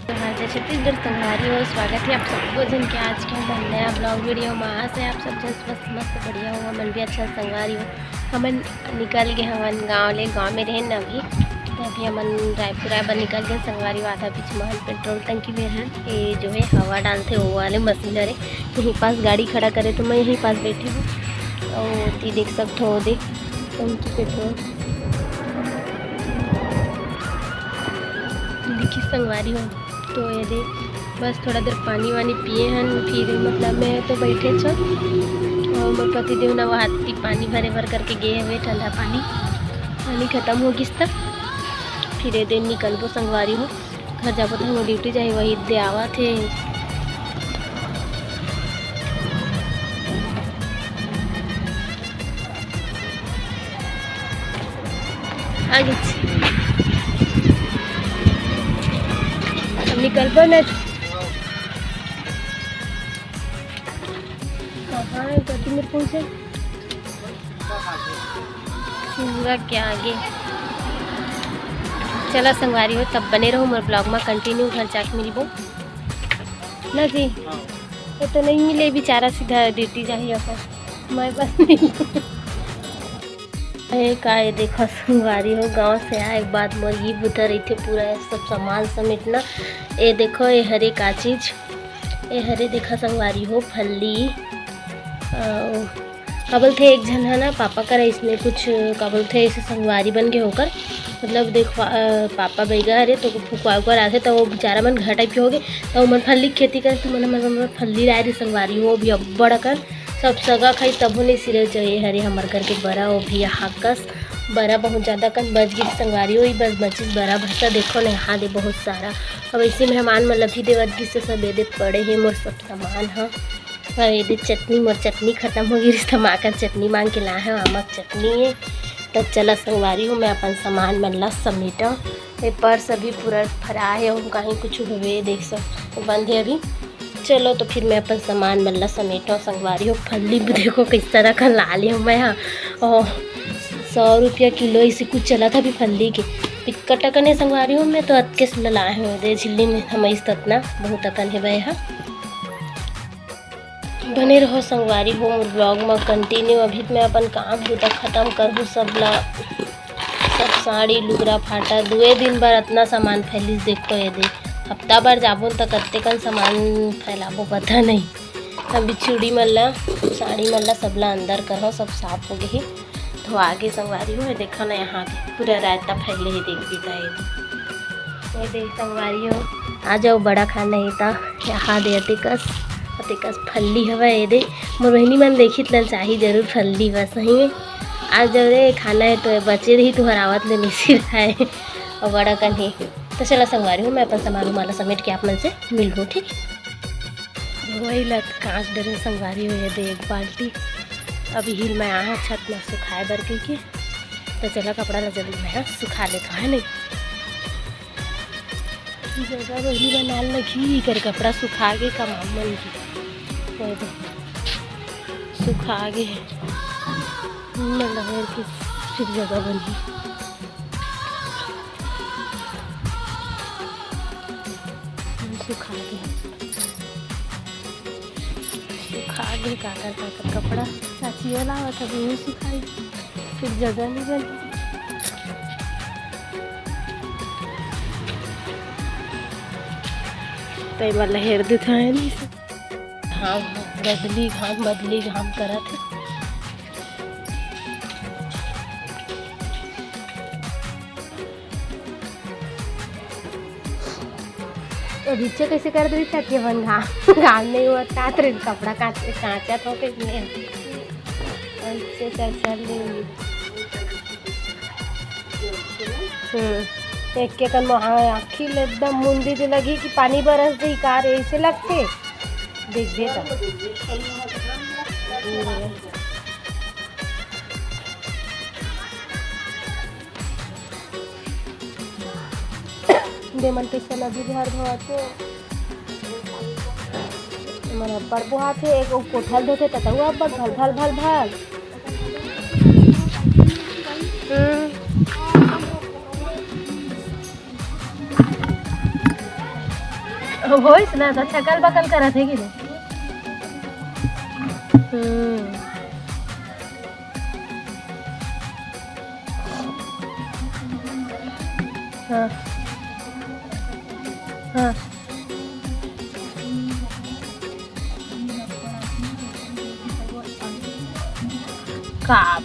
जय छत्तीसगढ़ संगवारी हो। स्वागत है आप सबको जन के आज के हम नया ब्लॉग वीडियो में। आज से आप सब जन मस्त मस्त बढ़िया हो, हमन भी अच्छा संगवारी हो। हमन निकल गए हमन गाँव में रहें न अभी, तो अभी हमन रायपुर आए निकल गए संगवारी। आधा बीच में पेट्रोल टंकी में है, ये जो है हवा डालते वो वाले मशीन है। यहीं पास गाड़ी खड़ा करे तो मैं यहीं पास बैठी हूँ और देख सकते हो, देख टंकी पेट्रोल देखिए संगवारी हो। तो ये दे बस थोड़ा देर पानी वानी पिए हैं, फिर मतलब मैं तो बैठे छो और मोर पति देव ना वो हाथी पानी भर करके गए हुए। ठंडा पानी ख़त्म हो गई तब फिर ये दिन निकलबो संगवारी हो। घर जाबो तो हम ड्यूटी जाए, वही दे आवा थे। आगे निकल पर कहाँ है पति मेरे पहुँचे पूरा क्या आगे। चला संगवारी हो, तब बने रहो मेरे ब्लॉग में कंटिन्यू। घर जाके मिलबो ना जी, ये तो नहीं मिले बेचारा, सीधा ड्यूटी जाइए मैं बस नहीं का। ये देखो संगवारी हो, गांव से आए एक बात मुर्गी बुतर रही थे, पूरा सब सामान समेटना। ये देखो ये हरे का चीज़, ये हरे देखा संगवारी हो फल्ली कबल थे। एक जन है ना पापा का इसमें कुछ कबल थे ऐसे संगवारी बन के होकर, मतलब देखो पापा बैगा अरे तो फुकवा कर आते तो वो बेचारा मन घर टाइप के हो गए। तो मन फल्ली की खेती करे तो मन फल्ली लाए रही संगवारी हो भी बड़ा कर सब सगा खाई तब नहीं सिरे चाहिए हरे हमार करके बड़ा वो भी हाकस बड़ा बहुत ज़्यादा कन बच गई संगवारी हुई। बस बचिस बड़ा भरसा देखो ना यहाँ दे बहुत सारा। अब ऐसे मेहमान मतलब भी देवत की से सब ये पड़े हैं मोर सब सामान हाँ। ये चटनी मोर चटनी ख़त्म हो गई, टमाटर चटनी मांग के ला है, आमक चटनी है। तो चला संगवारी हूँ मैं अपन सामान मल्ला समेटा। ये पर्स अभी पूरा फरा है और कहीं कुछ हुए देख सक बंद है अभी। चलो तो फिर मैं अपन सामान मल्ला समेटा संगवारी हो। फल्ली देखो किस तरह का ला लिया मैं हाँ, और 100 रुपया किलो इसी कुछ चला था अभी फल्ली के पिक्कट अकन है संगवारी हूँ मैं। तो अतके से लाए हुए दे झिल्ली में हम इस ततना बहुत अकन है वह हाँ। बने रहो संगवारी हो ब्लॉग में कंटिन्यू। अभी मैं अपन काम होता ख़त्म करूँ सब साड़ी लुगरा फाटा दुए दिन बार इतना सामान फैलिस देखो। ये दे हफ्ता बार जाबो तो कत्ते कन सामान फैलाबो पता नहीं। अभी चूड़ी मल्ला साड़ी मल्ला सबला अंदर करो सब साफ हो गई तो आगे संगवारी हो। देखो ना यहाँ पूरा रायता फैले ही देख दीता है। ये देख संगवारी हो आ जाओ बड़ा खाना ही था यहाँ दे अतिकस फल्ली हवा। ये दे मोर बहनी मन देखी तन चाहिए जरूर फल्ली बस सही में आज जब रे खाना है तो बचे रही तो हरावत ले नहीं है और बड़ा कन ही। तो चला संगवारी हूँ मैं अपन सामान माला समेट के आप मन से मिल लूँ ठीक। वही लत कांच डरे संगवारी हो। ये दे एक बाल्टी अभी हिल में आया छत में सुखाए बर के तो चला कपड़ा ला जल्दी मैं सुखा लेता है नहीं जगह वही बना लगी कर कपड़ा सुखा के कमा मन की सुखा गे लहर की फिर जगह बनी। सुखा गे काकर कपड़ा चाची वाला हुआ था वही सुखाई फिर जगह नहीं बनी। तो वाला हेर देता है नहीं हाँ बदली घाम करा थे। तो नीचे कैसे कर दी चाहती है बन घाम नहीं हुआ काट रही कपड़ा कांचा तो कैसे चल एक के कन आखी एकदम मुंदी जो लगी कि पानी बरस दी कार ऐसे लगते देख दे दे मन कैसे नदी घर धोते मन अब्बड़ बुहाते एक कोठल धोते ततुआ अब्बड़ भल भल भल होइस ना तो छकल बकल करत है कि नहीं। हाँ हाँ काप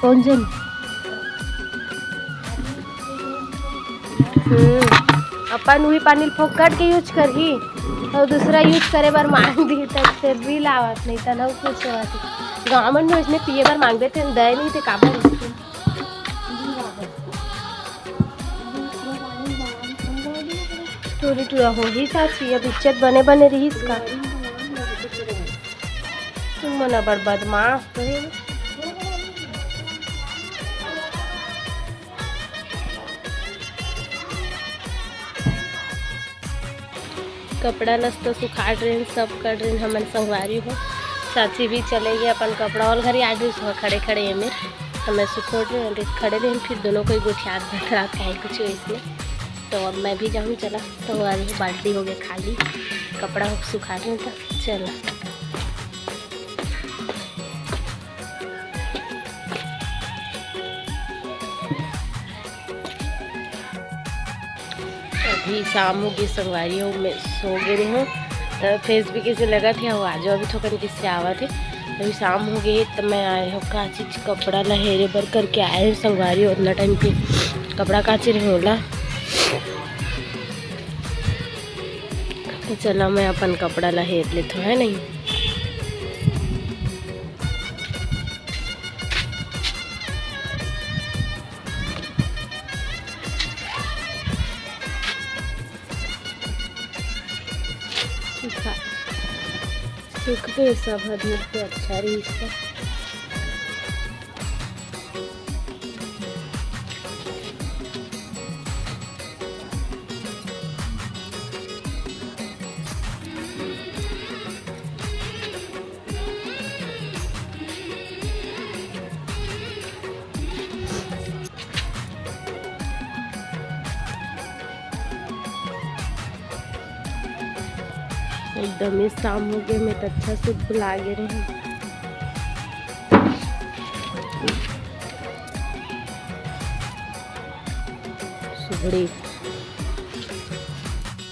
कौन जन अपन वही पानी फोकट के यूज करही और दूसरा यूज करे बार मांग दी तब फिर भी लावत नहीं था ना कुछ होती गाँव में उसने पिए बार मांगते थे दे नहीं थे काबर टूरी टूरा हो ही साची अब इज्जत बने बने रही इसका तुम मना बड़ बदमाश तो कपड़ा नस्त सुखा रहे सब कर रहे हमारे संगवारी हो साथी भी चले गए अपन कपड़ा और घर आज खड़े खड़े में हमें सुखो रहे खड़े रहे फिर दोनों को गोठियात भरा खाए कुछ इसमें तो अब मैं भी जाऊँ चला तो आज बाल्टी हो गया खाली कपड़ा सुखा रहे था चला अभी शाम हो गई संगवारी हो मैं सो गए हूँ तो फेसबुक से लगा थे वो आज अभी थोड़ा किससे आवा थे अभी शाम हो गई तो मैं आए हूँ का चीज कपड़ा लहेरे बर करके आए हैं संगवारी उतना टाइम पे कपड़ा काचे रहे होला तो चला मैं अपन कपड़ा लहेर लेता है नहीं सूख पे सब धूप पे अच्छा रही इसका एकदम ही शाम हो गया मैं तो अच्छा से बुला गे रही सुबड़ी